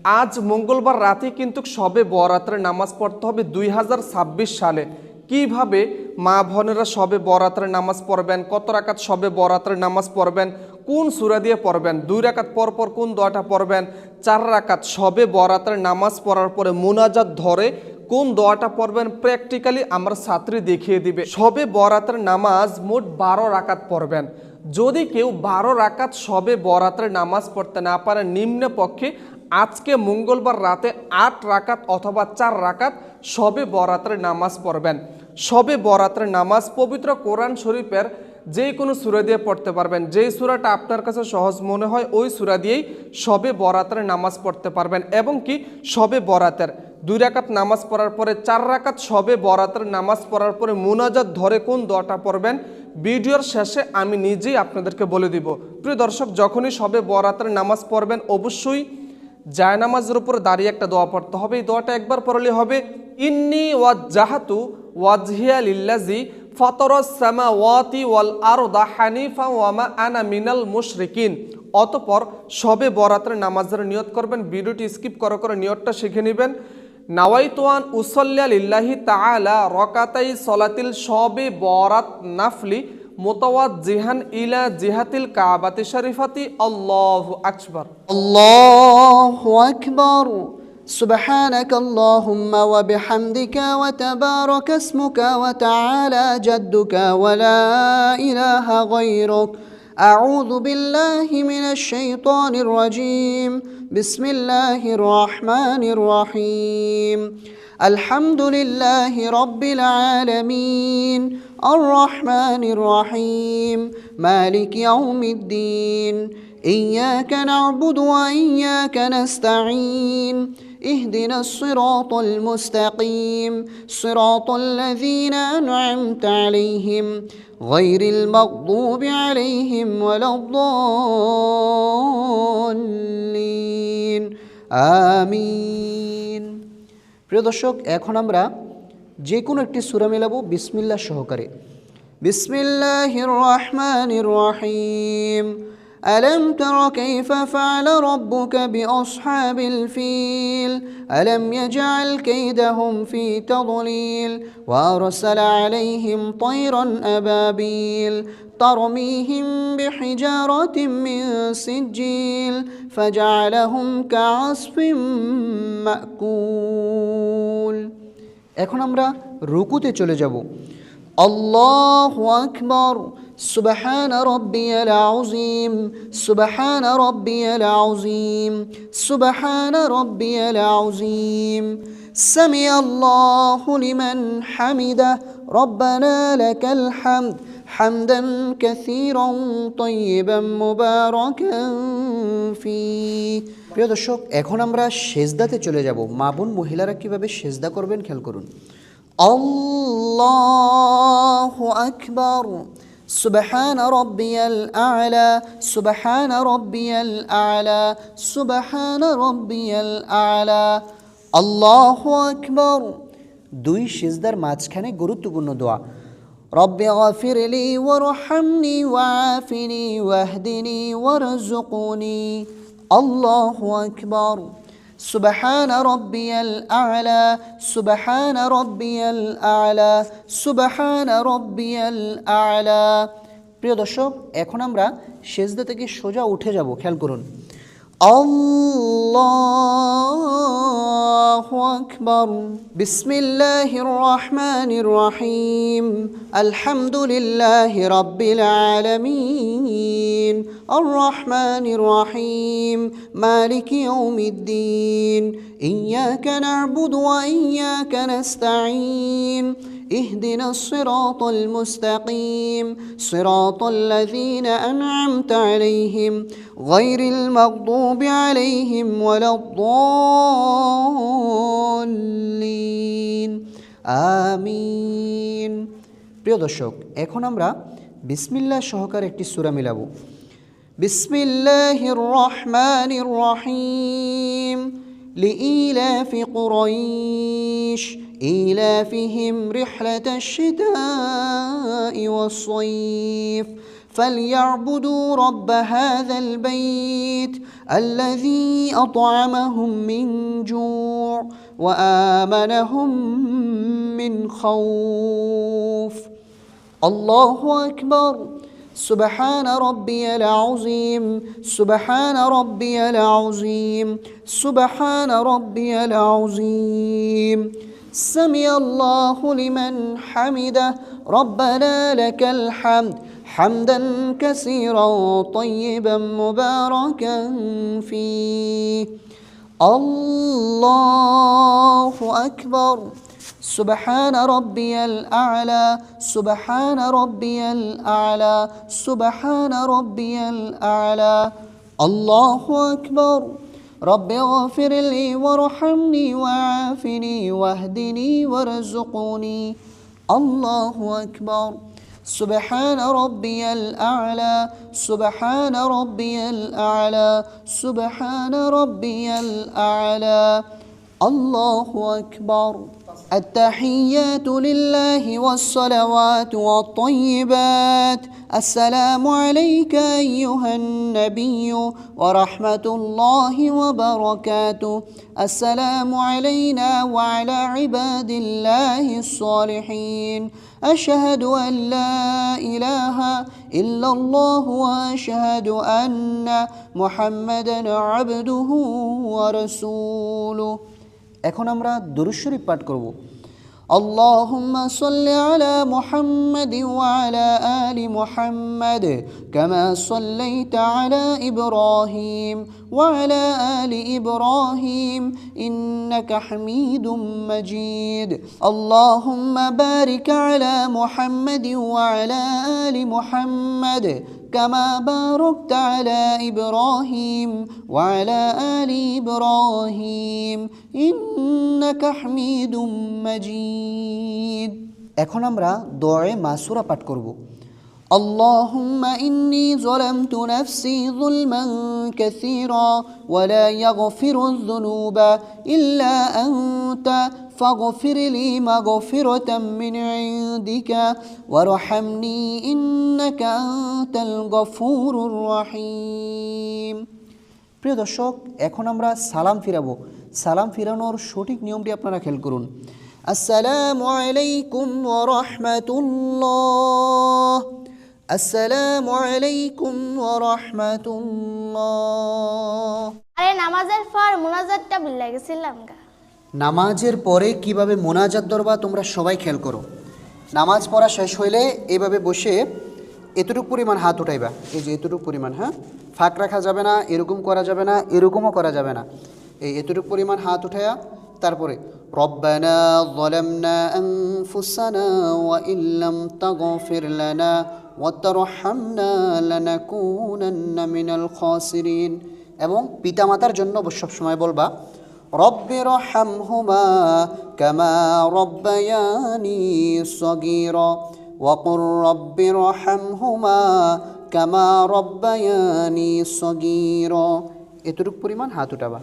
আজ মঙ্গলবার রাতে কিন্তু শবে বরাতের নামাজ পড়তে হবে 2026 সালে। কিভাবে মা বোনেরা শবে বরাতের নামাজ পড়বেন, কত রাকাত শবে বরাতের নামাজ পড়বেন, কোন সূরা দিয়ে পড়বেন, 2 রাকাত পরপর কোন দোয়াটা পড়বেন, 4 রাকাত শবে বরাতের নামাজ পড়ার পরে মুনাজাত ধরে কোন দোয়াটা পড়বেন, প্র্যাকটিক্যালি আমার ছাত্রী দেখিয়ে দিবে। শবে বরাতের নামাজ মোট 12 রাকাত পড়বেন। যদি কেউ 12 রাকাত শবে বরাতের নামাজ পড়তে না পারে, নিম্ন পক্ষে আজকে মঙ্গলবার রাতে 8 রাকাত অথবা 4 রাকাত শবে বরাতের নামাজ পড়বেন। শবে বরাতের নামাজ পবিত্র কোরআন শরীফের যে কোনো সূরা দিয়ে পড়তে পারবেন। যেই সূরাটা আপনার কাছে সহজ মনে হয় ওই সূরা দিয়েই শবে বরাতের নামাজ পড়তে পারবেন। এবং কি শবে বরাতের 2 রাকাত নামাজ পড়ার পরে 4 রাকাত শবে বরাতের নামাজ পড়ার পরে মুনাজাত ধরে কোন দোয়াটা পড়বেন, ভিডিওর শেষে আমি নিজেই আপনাদেরকে বলে দিব। প্রিয় দর্শক, যখনই শবে বরাতের নামাজ পড়বেন অবশ্যই জায়নামাজের উপর দাঁড়িয়ে একটা দোয়া পড়তে হবে। এই দোয়াটা একবার পড়লে হবে, ইন্নী ওয়াজ্জাহাতু ওয়াজহিয়া লিল্লাযী ফাতারাস সামাওয়াতি ওয়াল আরদা হানিফা ওয়া মা আনা মিনাল মুশরিকিন। অতঃপর শবে বরাতের নামাজের নিয়ত করবেন। ভিডিওটি স্কিপ করে নিয়তটা শিখে নেবেন। নাওয়াইতু আন উসাল্লিয়া লিল্লাহি তাআলা রাকাতাই সলাতিল শবে বরাত নাফলি মুতাওয়াজ্জিহান ইলা জিহাতিল কাবাতি শরীফাতি। আল্লাহু আকবার। আল্লাহু আকবার। سبحانك اللهم وبحمدك وتبارك اسمك وتعالى جدك ولا إله غيرك. أعوذ بالله من الشيطان الرجيم. بسم الله الرحمن الرحيم. الحمد لله رب العالمين الرحمن الرحيم مالك يوم الدين. إياك نعبد وإياك نستعين. اهدنا الصراط المستقيم صراط الذين أنعمت عليهم غير المغضوب عليهم ولا الضالين آمين. প্রিয় দর্শক, এখন আমরা যে কোনো একটি সূরা মিলাবো বিসমিল্লাহ সহকারে। বিসমিল্লাহির রহমানির রহিম। ألم تر كيف فعل ربك بأصحاب الفيل ألم يجعل كيدهم في تضليل وأرسل عليهم طيرا أبابيل ترميهم بحجارة من سجيل فجعلهم كعصف مأكول. এখন আমরা রুকুতে চলে যাব। আল্লাহু আকবার। سبحان ربي العظيم سبحان ربي العظيم سبحان ربي العظيم. سمع الله لمن حمده ربنا لك الحمد حمدا كثيرا طيبا مباركا فيه. প্রিয় দর্শক, এখন আমরা সেজদাতে চলে যাব। মা বোন মহিলারা কিভাবে সেজদা করবেন খেয়াল করুন। আল্লাহু আকবার। سبحان ربي الأعلى سبحان ربي الأعلى سبحان ربي الأعلى. الله أكبر. 2 সিজদার মাঝখানে গুরুত্বপূর্ণ দোয়া, رب اغفر لي وارحمني وعافني واهدني وارزقني. الله أكبر. سبحان ربي الأعلى سبحان ربي الأعلى سبحان ربي الأعلى. প্রিয় দর্শক, এখন আমরা সেজদা থেকে সোজা উঠে যাব। খেয়াল করুন। আল্লাহু আকবার। বিসমিল্লাহির রহমানির রহিম। আলহামদুলিল্লাহি রাব্বিল আলামিন আর রহমানির রহিম মালিকি ইয়াউমিদ্দিন। ইয়াকা না'বুদু ওয়া ইয়াকা নাস্তাঈন। اهدنا الصراط المستقيم صراط الذين أنعمت عليهم غير المغضوب عليهم ولا الضالين آمين. প্রিয় দর্শক, এখন আমরা বিসমিল্লাহ সহকারে একটি সূরা মিলাবো। বিসমিল্লাহির রহমানির রহিম। لإيلاف قريش إيلافهم رحلة الشتاء والصيف فليعبدوا رب هذا البيت الذي أطعمهم من جوع وآمنهم من خوف الله أكبر سبحان ربي العظيم سبحان ربي العظيم سبحان ربي العظيم سمع الله لمن حمده ربنا لك الحمد حمدا كثيرا طيبا مباركا فيه الله أكبر سبحان ربي الأعلى سبحان ربي الأعلى سبحان ربي الأعلى الله أكبر رب اغفر لي وارحمني وعافني واهدني وارزقني الله أكبر سبحان ربي الأعلى سبحان ربي الأعلى سبحان ربي الأعلى الله أكبر التحيات لله والصلوات والطيبات السلام عليك أيها النبي ورحمة الله وبركاته السلام علينا وعلى عباد الله الصالحين أشهد أن لا إله إلا الله وأشهد أن محمدا عبده ورسوله এখন আমরা দুরূদ শরীফ পাঠ করব اللهم صل على محمد وعلى آل محمد كما صليت على إبراهيم وعلى آل إبراهيم إنك حميد مجيد اللهم بارك على محمد وعلى آل محمد كما باركت على إبراهيم وعلى آل إبراهيم إنك حميد مجيد এখন আমরা দোয়া মাসুরা পাঠ করব اللهم إني ظلمت نفسي ظلما كثيرا ولا يغفر الذنوب إلا أنت فاغفر لي مغفرة من عندك وارحمني إنك أنت الغفور الرحيم প্রিয় দর্শক এখন আমরা সালাম ফিরাবো সালাম ফিরানোর সঠিক নিয়মটি আপনারা খেয়াল করুন আসসালামু আলাইকুম ওয়া রাহমাতুল্লাহ আসসালামু আলাইকুম ওয়া রাহমাতুল্লাহ আরে নামাজের পর মুনাজাতটা ভুলে গেছিলাম গা নামাজের পরে কিভাবে মোনাজাত ধরবা তোমরা সবাই খেয়াল করো নামাজ পড়া শেষ হইলে এইভাবে বসে এতটুকু পরিমাণ হাত উঠাইবা এই যে এতটুকু পরিমাণ হ্যাঁ ফাঁক রাখা যাবে না এরকম করা যাবে না এরকমও করা যাবে না এই এতটুকু পরিমাণ হাত উঠায়া তারপরে রব্বানা যালামনা আনফুসানা ওয়া ইল্লাম তাগফির লানা ওয়া তারহামনা লানাকুনান্না মিনাল খাসিরিন এবং পিতামাতার জন্য সব সময় বলবা রব্বিরহামহুমা কামা রব্বায়ানি সগীরা وقل رب ارحمهما كما ربياني صغيرا এতটুকু পরিমাণ হাত উঠাবা